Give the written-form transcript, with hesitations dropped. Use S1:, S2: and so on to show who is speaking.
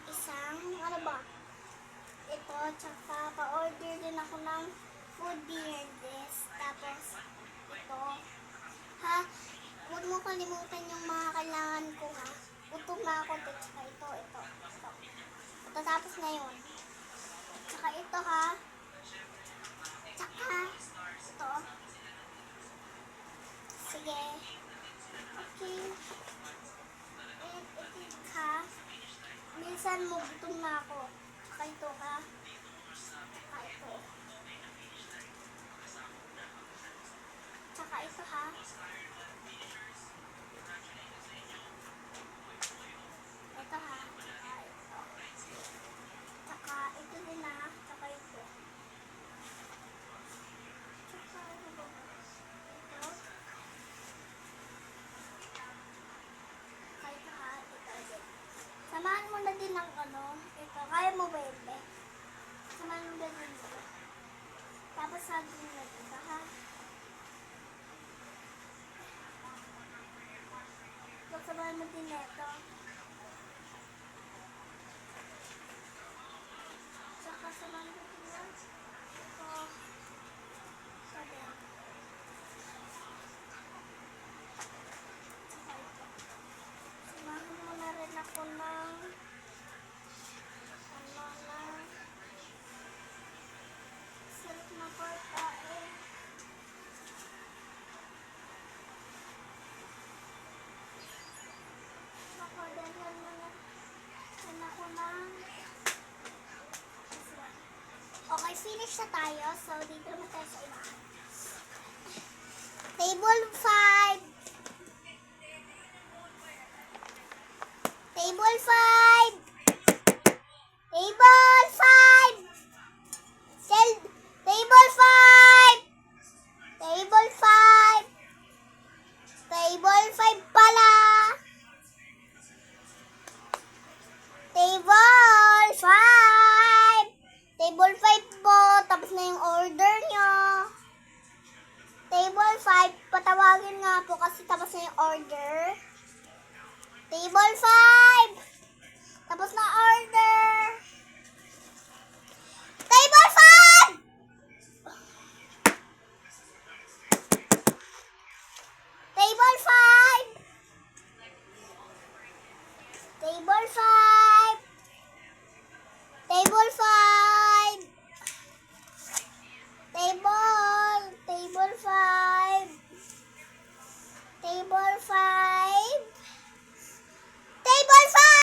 S1: isang, ano ba? Ito, tsaka pa-order din ako ng food dinner this. Tapos, ito. Ha? Huwag mo kalimutan yung mga kailangan ko, ha? Gutom na ako, tsaka ito. Tapos na yun. Tsaka ito, ha? Tsaka, ito. Sige. Okay. Ito, ha? Minsan mo, gutom na ako. Tsaka ito, ha? Tsaka ito. Tsaka ito, ha? Ito, ha? Tsaka ito din, ha? Tsaka ito. Tsaka ano ba? Ito. Tsaka ito, ha? Ito din. Samahan mo na din ng ano. Ito. Kaya mo ba yun, be? Samahan mo na din ito. Tapos sagin mo na dito, ha? Tapos samahan mo din ito. Tsaka samahan mo din yan. Ito. Sabi. Tsaka ito. Samahan mo na rin ako ng ano na sarap na pagkain. Tsaka dalhan mo na rin ako ng okay, finish na tayo. So, dito naman tayo sa iba. Table 5. Table 5. Table 5. Table 5. Table 5. Table 5 pala. Table 5. Table 5 po. Tapos na yung order nyo. Table 5. Patawagin nga po kasi tapos na yung order. Table 5. Tapos na order. Table 5. Table 5. Table 5.